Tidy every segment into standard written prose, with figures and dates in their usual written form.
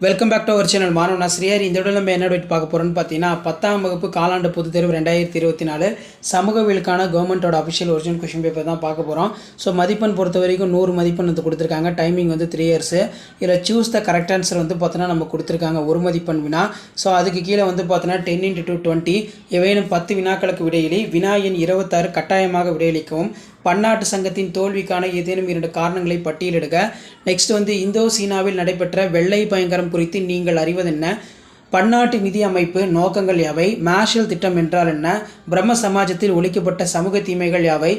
Welcome back to our channel மாணவன் ஆசிரியர். இந்த விட நம்ம என்ன பார்க்க போகிறோம்னு பார்த்தீங்கன்னா 10ஆம் வகுப்பு காலாண்டு பொதுத் தேர்வு 2024 சமூகவியலுக்கான கவர்மெண்ட்டோட அஃபிஷியல் ஒரிஜினல் கொஷின் பேப்பர் தான் பார்க்க போகிறோம். ஸோ மதிப்பெண் பொறுத்த வரைக்கும் 100 மதிப்பெண் வந்து கொடுத்துருக்காங்க. டைமிங் வந்து 3 years. இதில் சூஸ் த கரெக்ட் ஆன்சர் வந்து பார்த்தோன்னா நம்ம கொடுத்துருக்காங்க ஒரு மதிப்பெண் வினா. ஸோ அதுக்கு கீழே வந்து பார்த்தோன்னா 10 × 20 எவையும் 10 வினாக்களுக்கு விடையிலி வினா எண் 26 கட்டாயமாக விடையளிக்கவும். பன்னாட்டு சங்கத்தின் தோல்விக்கான ஏதேனும் 2 காரணங்களை பட்டியலிடுக. நெக்ஸ்ட் வந்து இந்தோ சீனாவில் நடைபெற்ற வெள்ளை பயங்கரம் குறித்து நீங்கள் அறிவதென்ன? பன்னாட்டு நிதி அமைப்பு நோக்கங்கள் யாவை? மார்ஷல் திட்டம் என்றால் என்ன? பிரம்ம சமாஜத்தில் ஒழிக்கப்பட்ட சமூக தீமைகள் யாவை?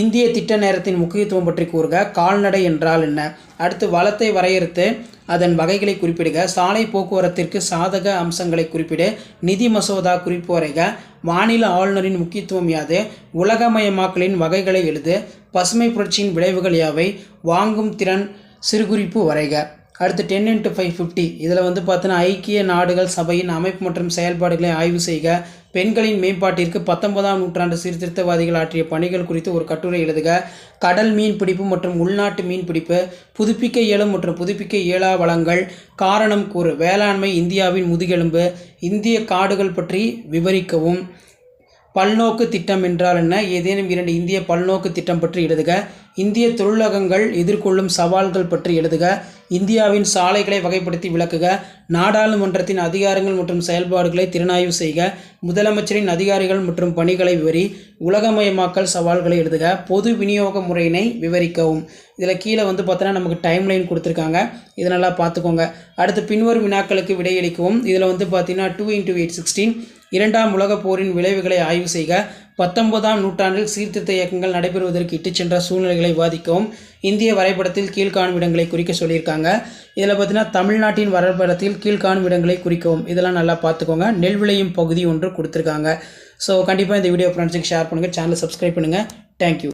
இந்திய திட்ட நேரத்தின் முக்கியத்துவம் பற்றி கூறுக. கால்நடை என்றால் என்ன? அடுத்து வளத்தை வரையறுத்து அதன் வகைகளை குறிப்பிடுக. சாலை போக்குவரத்திற்கு சாதக அம்சங்களை குறிப்பிடு. நிதி மசோதா குறிப்பு வரைக. மாநில ஆளுநரின் முக்கியத்துவம் யாது? உலகமயமாக்கலின் வகைகளை எழுது. பசுமை புரட்சியின் விளைவுகள் யாவை? வாங்கும் திறன் சிறுகுறிப்பு வரைக. அடுத்து 10 × 550 இதில் வந்து பார்த்தோன்னா ஐக்கிய நாடுகள் சபையின் அமைப்பு மற்றும் செயல்பாடுகளை ஆய்வு செய்க. பெண்களின் மேம்பாட்டிற்கு 19ஆம் நூற்றாண்டு சீர்திருத்தவாதிகள் ஆற்றிய பணிகள் குறித்து ஒரு கட்டுரை எழுதுக. கடல் மீன் பிடிப்பு மற்றும் உள்நாட்டு மீன் பிடிப்பு, புதுப்பிக்க இயலும் மற்றும் புதுப்பிக்க இயலா வளங்கள், காரணம் கூறு. வேளாண்மை இந்தியாவின் முதுகெலும்பு. இந்திய காடுகள் பற்றி விவரிக்கவும். பல்நோக்கு திட்டம் என்றால் என்ன? ஏதேனும் 2 இந்திய பல்நோக்கு திட்டம் பற்றி எழுதுக. இந்திய தொழிலகங்கள் எதிர்கொள்ளும் சவால்கள் பற்றி எழுதுக. இந்தியாவின் சாலைகளை வகைப்படுத்தி விளக்குக. நாடாளுமன்றத்தின் அதிகாரங்கள் மற்றும் செயல்பாடுகளை திறனாய்வு செய்க. முதலமைச்சரின் அதிகாரிகள் மற்றும் பணிகளை விவரி. உலகமயமாக்கல் சவால்களை எழுதுக. பொது விநியோக முறையினை விவரிக்கவும். இதில் கீழே வந்து பார்த்தோன்னா நமக்கு டைம்லைன் கொடுத்துருக்காங்க. இதை நல்லா பார்த்துக்கோங்க. அடுத்து பின்வரும் வினாக்களுக்கு விடையளிக்கவும். இதில் வந்து பார்த்தீங்கன்னா 2 × 8 16 2ஆம் உலகப் போரின் விளைவுகளை ஆய்வு செய்க. 19ஆம் நூற்றாண்டில் சீர்திருத்த இயக்கங்கள் நடைபெறுவதற்கு இட்டுச் சென்ற சூழ்நிலைகளை விவாதிக்கவும். இந்திய வரைபடத்தில் கீழ்காணும் இடங்களை குறிக்க சொல்லியிருக்காங்க. இதில் பார்த்தீங்கன்னா தமிழ்நாட்டின் வரைபடத்தில் கீழ்காணும் இடங்களை குறிக்கவும். இதெல்லாம் நல்லா பார்த்துக்கோங்க. நெல் விளையும் பகுதி ஒன்று கொடுத்துருக்காங்க. ஸோ கண்டிப்பாக இந்த வீடியோ ஃப்ரெண்ட்ஸுக்கு ஷேர் பண்ணுங்கள். சேனலை சப்ஸ்கிரைப் பண்ணுங்கள். Thank you.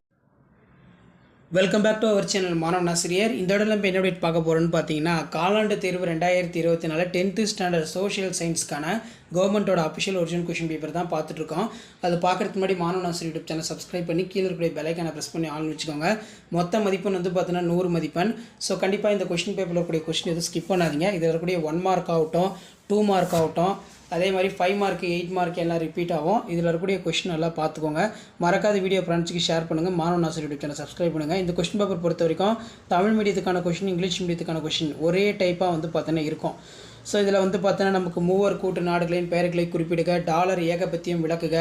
Welcome back to our channel மாணவன் ஆசிரியர். இந்த இடத்துல நம்ம என்ன பார்க்க போகிறோன்னு பார்த்தீங்கன்னா காலாண்டு தேர்வு 2024 10th ஸ்டாண்டர்ட் சோஷியல் சயின்ஸ்க்கான கவர்மெண்ட்டோட அஃபிஷியல் ஒரிஜினல் கொஷின் பேப்பர் தான் பார்த்துட்ருக்கோம். அது பார்க்குறதுக்கு முன்னாடி மாணவன் ஆசிரியர் யூடியூப் சேனல் சப்ஸ்கிரைப் பண்ணி கீழே இருக்கிற பெல்லைக்கான ப்ரெஸ் பண்ணி ஆள்னு வச்சுக்கோங்க. மொத்த மதிப்பெண் வந்து பார்த்தீங்கன்னா 100 மதிப்பெண். ஸோ கண்டிப்பாக இந்த கொஷின் பேப்பரில் இருக்கக்கூடிய கொஷின் எதுவும் ஸ்கிப் பண்ணாதீங்க. இதில் இருக்கக்கூடிய 1 மார்க் ஆகட்டும், 2 மார்க் ஆகட்டும், அதே மாதிரி 5 மார்க் 8 மார்க் எல்லாம் ரிப்பீட் ஆகும். இதில் இருக்கக்கூடிய கொஷின் நல்லா பார்த்துக்கோங்க. மறக்காத வீடியோ ஃப்ரெண்ட்ஸுக்கு ஷேர் பண்ணுங்கள். மாணவன் ஆசிரியர் யூடியூப் சேனல் சப்ஸ்கிரைப் பண்ணுங்கள். இந்த கொஷின் பேப்பர் பொறுத்த வரைக்கும் தமிழ் மீடியத்துக்கான கொஷின், இங்கிலீஷ் மீடியத்துக்கான கொஷின் ஒரே டைப்பாக வந்து பார்த்தோன்னா இருக்கும். ஸோ இதில் வந்து பார்த்தோன்னா நமக்கு மூவர் கூட்டு நாடுகளின் பெயர்களை குறிப்பிடுக. டாலர் ஏகபத்தியம் விளக்குக.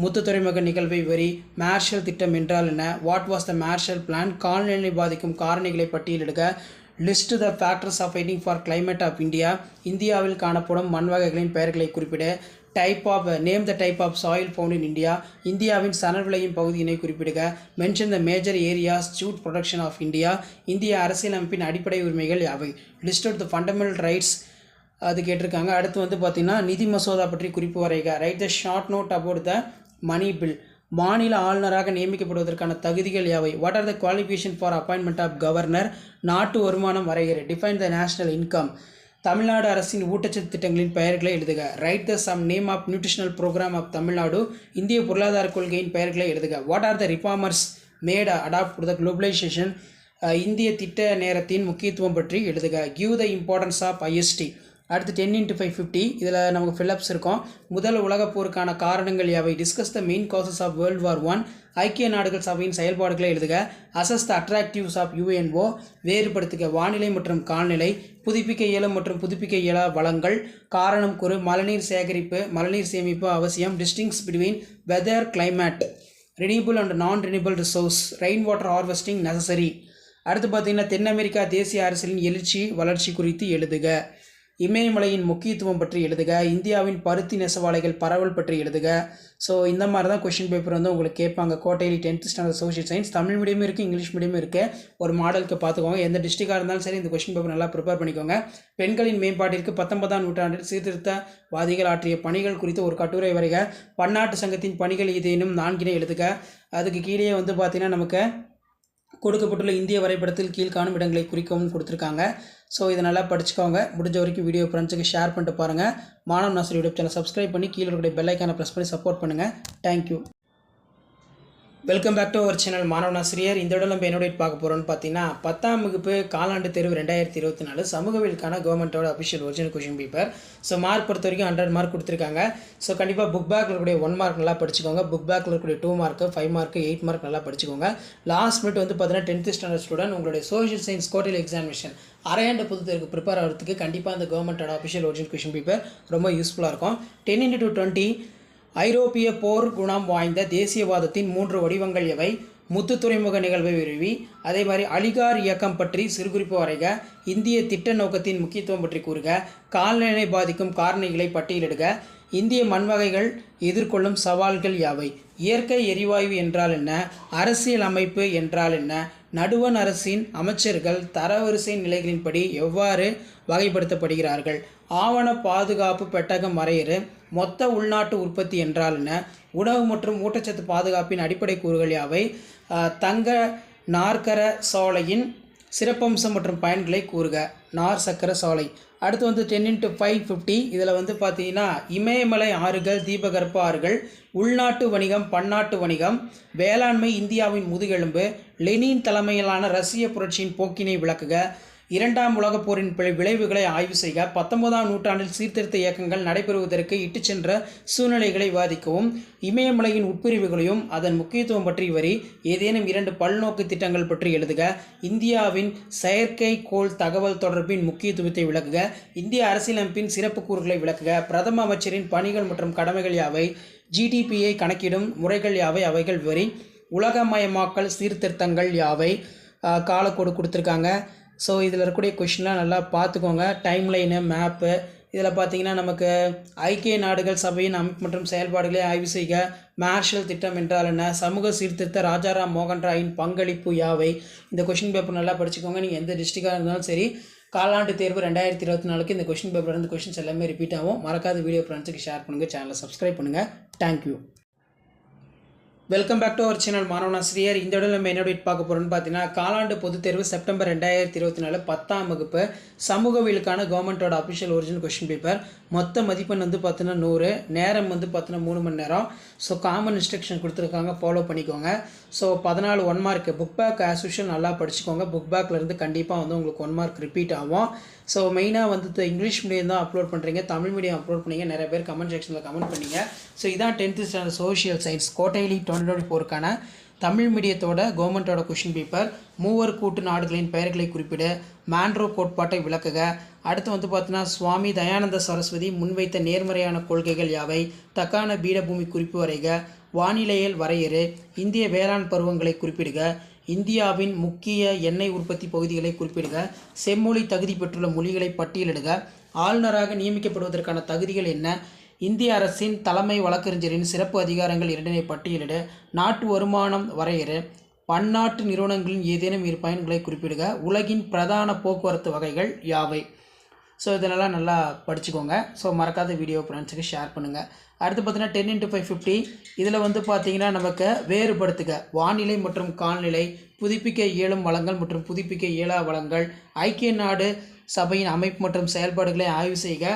முத்து துறைமுக நிகழ்வை வரி. மார்ஷல் திட்டம் என்றால் என்ன? What was the Marshall plan? காலநிலை பாதிக்கும் காரணிகளை பட்டியலிடுக. List the factors of fighting for climate of India. இந்தியாவில் காணப்படும் மண் வகைகளின் பெயர்களை குறிப்பிட. Name the type of soil found in India. இந்தியாவின் சணல் விளையும் பகுதியினை குறிப்பிடுக. Mention the major areas jute production of India. இந்திய அரசியலமைப்பின் அடிப்படை உரிமைகள் யாவை? List out the fundamental rights அது கேட்டிருக்காங்க. அடுத்து வந்து பார்த்திங்கன்னா நிதி மசோதா பற்றி குறிப்பு வரைக. Write the short note about the money bill. மாநில ஆளுநராக நியமிக்கப்படுவதற்கான தகுதிகள் யாவை? What are the qualification for appointment of governor? நாட்டு வருமானம் வரைகிற. Define the national income. Tamil Nadu அரசின் ஊட்டச்சத்து திட்டங்களின் பெயர்களை எழுதுக. Write the sum name of nutritional program of Tamil Nadu. இந்திய பொருளாதார கொள்கையின் பெயர்களை எழுதுக. What are the reformers made adopt the globalisation? இந்திய திட்ட நேரத்தின் முக்கியத்துவம் பற்றி எழுதுக. Give the importance of IST. அடுத்து 10 × 550 இதில் நமக்கு ஃபில்லப்ஸ் இருக்கும். முதல் உலகப் போருக்கான காரணங்கள் யாவை? Discuss the main causes of world war 1. ஐக்கிய நாடுகள் சபையின் செயல்பாடுகளை எழுதுக. Assess the attractives of UNO. வேறுபடுத்துக. வானிலை மற்றும் கால்நிலை. புதுப்பிக்க இயலும் மற்றும் புதுப்பிக்க இயலா வளங்கள், காரணம் கூறு. மழைநீர் சேகரிப்பு, மழைநீர் சேமிப்பு அவசியம். Distinguish between weather, climate, renewable and non renewable resource, rain water harvesting necessary. அடுத்து பார்த்திங்கன்னா தென் அமெரிக்கா தேசிய அரசியலின் எழுச்சி வளர்ச்சி குறித்து எழுதுக. இமயமலையின் முக்கியத்துவம் பற்றி எழுதுக. இந்தியாவின் பருத்தி நெசவாலைகள் பரவல் பற்றி எழுதுக. ஸோ இந்த மாதிரி தான் கொஷின் பேப்பர் வந்து உங்களுக்கு கேட்பாங்க. கோட்டையிலி 10th standard social science Tamil மீடியமும் இருக்குது, இங்கிலீஷ் மீடியமும் இருக்குது. ஒரு மாடலுக்கு பார்த்துக்கோங்க. எந்த டிஸ்ட்ரிக்டாக இருந்தாலும் சரி இந்த கொஷின் பேப்பர் நல்லா ப்ரிப்பேர் பண்ணிக்கோங்க. பெண்களின் மேம்பாட்டிற்கு 19ஆம் நூற்றாண்டில் சீர்திருத்தவாதிகள் ஆற்றிய பணிகள் குறித்து ஒரு கட்டுரை வரைக. பன்னாட்டு சங்கத்தின் பணிகள் ஏதேனும் 4 எழுதுக. அதுக்கு கீழே வந்து பார்த்திங்கன்னா நமக்கு கொடுக்கப்பட்டுள்ள இந்திய வரைபடத்தில் கீழ்காணும் இடங்களை குறிக்கவும் கொடுத்துருக்காங்க. ஸோ இதை நல்லா படிச்சுக்கோங்க. முடிஞ்ச வரைக்கும் வீடியோ ஃப்ரெண்ட்ஸுக்கு ஷேர் பண்ணிட்டு பாருங்கள். மாணவன் ஆசிரியர் யூடியூப் சேனல் சப்ஸ்கிரைப் பண்ணி கீழே இருக்கிற பெல் ஐக்கானை ப்ரெஸ் பண்ணி சப்போர்ட் பண்ணுங்கள். Thank you. Welcome back to our channel மாணவன் ஆசிரியர். இந்த இடம் நம்ம என்னோட பார்க்க போகிறோம்னு பார்த்தீங்கன்னா 10ஆம் வகுப்பு காலாண்டு தேர்வு 2024 சமூகவியலுக்கான கவர்மெண்ட்டோட official original question paper. So mark பொறுத்த வரைக்கும் 100 மார்க் கொடுத்துருக்காங்க. ஸோ கண்டிப்பாக புக் பேக்கில் இருக்கக்கூடிய 1 மார்க் நல்லா படிச்சுக்கோங்க. புக் பேக்கில் இருக்கக்கூடிய 2 மார்க்கு 5 மார்க்கு 8 மார்க் நல்லா படிச்சுக்கோங்க. லாஸ்ட் மினிட் வந்து பார்த்தீங்கன்னா 10th ஸ்டாண்டர்ட் ஸ்டூடெண்ட் உங்களுடைய சோஷியல் சயின்ஸ் குவார்டர்லி எக்ஸாமினேஷன் அரையாண்டு பொது தேர்வுக்கு ப்ரிப்பேர் ஆகிறதுக்கு கண்டிப்பாக அந்த கவர்மெண்ட்டோட அஃபிஷியல் ஒரிஜினல் கொஷின் பேப்பர் ரொம்ப யூஸ்ஃபுல்லாக இருக்கும். 10x20 ஐரோப்பிய போர் குணம் வாய்ந்த தேசியவாதத்தின் 3 வடிவங்கள் எவை? முத்து துறைமுக நிகழ்வை விரும்பி, அதே மாதிரி அலிகார் இயக்கம் பற்றி சிறுகுறிப்பு வரைக, இந்திய திட்ட நோக்கத்தின் முக்கியத்துவம் பற்றி கூறுக, கால்நிலை பாதிக்கும் காரணிகளை பட்டியலிடுக, இந்திய மண்வகைகள் எதிர்கொள்ளும் சவால்கள் யாவை? இயற்கை எரிவாயு என்றால் என்ன? அரசியல் அமைப்பு என்றால் என்ன? நடுவண் அரசின் அமைச்சர்கள் தரவரிசை நிலைகளின்படி எவ்வாறு வகைப்படுத்தப்படுகிறார்கள்? ஆவண பாதுகாப்பு பெட்டகம் வரையறு. மொத்த உள்நாட்டு உற்பத்தி என்றால் என்ன? உணவு மற்றும் ஊட்டச்சத்து பாதுகாப்பின் அடிப்படை கூறுகள் யாவை? தங்க நாற்கர சோலையின் சிறப்பம்சம் மற்றும் பயன்களை கூறுக. நார் சக்கர சோலை. அடுத்து வந்து 10x550 இதில் வந்து பார்த்தீங்கன்னா இமயமலை ஆறுகள், தீபகற்ப ஆறுகள், உள்நாட்டு வணிகம், பன்னாட்டு வணிகம், வேளாண்மை இந்தியாவின் முதுகெலும்பு, லெனின் தலைமையிலான ரஷ்ய புரட்சியின் போக்கினை விளக்குக, 2ஆம் உலகப் போரின் விளைவுகளை ஆய்வு செய்க, 19ஆம் நூற்றாண்டில் சீர்திருத்த இயக்கங்கள் நடைபெறுவதற்கு இட்டு சென்ற சூழ்நிலைகளை விவாதிக்கவும், இமயமலையின் உட்பிரிவுகளையும் அதன் முக்கியத்துவம் பற்றி வரி, ஏதேனும் 2 பல்நோக்கு திட்டங்கள் பற்றி எழுதுக, இந்தியாவின் செயற்கைக்கோள் தகவல் தொடர்பின் முக்கியத்துவத்தை விளக்குக, இந்திய அரசியலமைப்பின் சிறப்பு கூறுகளை விளக்குக, பிரதம அமைச்சரின் பணிகள் மற்றும் கடமைகள் யாவை, ஜிடிபியை கணக்கிடும் முறைகள் யாவை, அவைகள் வரி, உலகமயமாக்கல் சீர்திருத்தங்கள் யாவை, காலக்கோடு கொடுத்துருக்காங்க. ஸோ இதில் இருக்கக்கூடிய கொஷின்லாம் நல்லா பார்த்துக்கோங்க. டைம்லைனு, மேப்பு, இதில் பார்த்தீங்கன்னா நமக்கு ஐக்கிய நாடுகள் சபையின் அமைப்பு மற்றும் செயல்பாடுகளை ஆய்வு செய்க, மார்ஷல் திட்டம் என்றால் என்ன, சமூக சீர்திருத்த ராஜாராம் மோகன் ராயின் பங்களிப்பு யாவை? இந்த கொஷின் பேப்பர் நல்லா படிச்சுக்கோங்க. நீங்கள் எந்த டிஸ்ட்ரிக்டாக இருந்தாலும் சரி, காலாண்டு தேர்வு 2024 இந்த கொஷின் பேப்பர் வந்து கொஷின்ஸ் எல்லாமே ரிப்பீட் ஆகும். மறக்காத வீடியோ ஃப்ரெண்ட்ஸுக்கு ஷேர் பண்ணுங்கள், சேனலை சப்ஸ்கிரைப் பண்ணுங்கள். Thank you. Welcome back to our channel மாணவன் ஆசிரியர். இந்த இடம் நம்ம என்னோட பார்க்க போகிறோம்னு பார்த்தீங்கன்னா காலாண்டு பொதுத் தேர்வு செப்டம்பர் 2024 10ஆம் வகுப்பு சமூகவியலுக்கான கவர்மெண்ட்டோட அஃபிஷியல் ஒரிஜினல் கொஷின் பேப்பர். மொத்த மதிப்பெண் வந்து பார்த்தீங்கன்னா 100, நேரம் வந்து பார்த்தீங்கன்னா 3 மணி நேரம். ஸோ காமன் இன்ஸ்ட்ரக்ஷன் கொடுத்துருக்காங்க, ஃபாலோ பண்ணிக்கோங்க. So 14 1 mark. Book back as usual நல்லா படிச்சுக்கோங்க. புக் பேக்லேருந்து கண்டிப்பாக வந்து உங்களுக்கு 1 மார்க் ரிப்பீட் ஆகும். ஸோ மெயினாக வந்து இங்கிலீஷ் மீடியம் தான் அப்லோட் பண்ணுறீங்க, தமிழ் மீடியம் அப்லோட் பண்ணிங்க. நிறைய பேர் கமெண்ட் செக்ஷனில் கமெண்ட் பண்ணிங்க. ஸோ இதான் 10th ஸ்டாண்டர்ட் சோஷியல் சயின்ஸ் கோட்டைலி 2024க்கான தமிழ் மீடியத்தோட கவர்மெண்ட்டோட கொஷின் பேப்பர். மூவர் கூட்டு நாடுகளின் பெயர்களை குறிப்பிட, மாண்ட்ரோ கோட்பாட்டை விளக்குக. அடுத்து வந்து பார்த்தீங்கன்னா சுவாமி தயானந்த சரஸ்வதி முன்வைத்த நேர்மறையான கொள்கைகள் யாவை? தக்கான பீடபூமி குறிப்பு வரைக. வானிலையில் வரையறு. இந்திய வேளாண் பருவங்களை குறிப்பிடுக. இந்தியாவின் முக்கிய எண்ணெய் உற்பத்தி பகுதிகளை குறிப்பிடுக. செம்மொழி தகுதி பெற்றுள்ள மொழிகளை பட்டியலிடுக. ஆளுநராக நியமிக்கப்படுவதற்கான தகுதிகள் என்ன? இந்திய அரசின் தலைமை வழக்கறிஞரின் சிறப்பு அதிகாரங்கள் 2 பட்டியலிடு. நாட்டு வருமானம் வரையறு. பன்னாட்டு நிறுவனங்களின் ஏதேனும் 2 பயன்களை குறிப்பிடுக. உலகின் பிரதான போக்குவரத்து வகைகள் யாவை? ஸோ இதெல்லாம் நல்லா படிச்சுக்கோங்க. ஸோ மறக்காத வீடியோ ஃப்ரெண்ட்ஸுக்கு ஷேர் பண்ணுங்கள். அடுத்து பார்த்தீங்கன்னா 10x550 இதில் வந்து பார்த்தீங்கன்னா நமக்கு வேறுபடுத்துக. வானிலை மற்றும் கால்நிலை, புதுப்பிக்க இயலும் வளங்கள் மற்றும் புதுப்பிக்க இயலா வளங்கள், ஐக்கிய நாடு சபையின் அமைப்பு மற்றும் செயல்பாடுகளை ஆய்வு செய்க,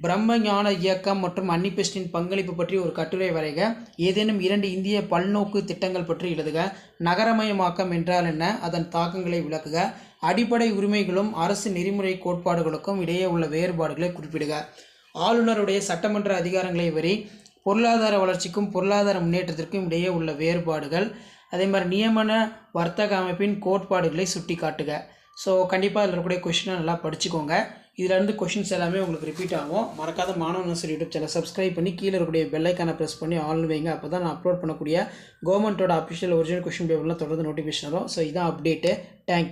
பிரம்ம ஞான இயக்கம் மற்றும் அன்னிபெஸ்டின் பங்களிப்பு பற்றி ஒரு கட்டுரை வரைக, ஏதேனும் 2 இந்திய பல்நோக்கு திட்டங்கள் பற்றி எழுதுக, நகரமயமாக்கம் என்றால் என்ன, அதன் தாக்கங்களை விளக்குக, அடிப்படை உரிமைகளும் அரசு நெறிமுறை கோட்பாடுகளுக்கும் இடையே உள்ள வேறுபாடுகளை குறிப்பிடுக, ஆளுநருடைய சட்டமன்ற அதிகாரங்களை வரி, பொருளாதார வளர்ச்சிக்கும் பொருளாதார முன்னேற்றத்திற்கும் இடையே உள்ள வேறுபாடுகள், அதே மாதிரி நியமன வர்த்தக அமைப்பின் கோட்பாடுகளை சுட்டி காட்டுக. ஸோ கண்டிப்பாக இதில் இருக்கக்கூடிய கொஷினை நல்லா படிச்சுக்கோங்க. இதிலேருந்து கொஷின்ஸ் எல்லாமே உங்களுக்கு ரிப்பீட் ஆகும். மறக்காத மாணவன் ஆசிரியர் யூடியூப் சேனல் சப்ஸ்கிரைப் பண்ணி கீழே இருக்கக்கூடிய பெல்லைக்கான ப்ரெஸ் பண்ணி ஆல் வைங்க. அப்போ தான் நான் அப்லோட் பண்ணக்கூடிய கவர்மெண்ட்டோட அஃபிஷியல் ஒரிஜினல் கொஷின் பேப்பர்லாம் தொடர்ந்து நோட்டிஃபிகேஷன் வரும். ஸோ இதான் அப்டேட்டு. தேங்க்யூ.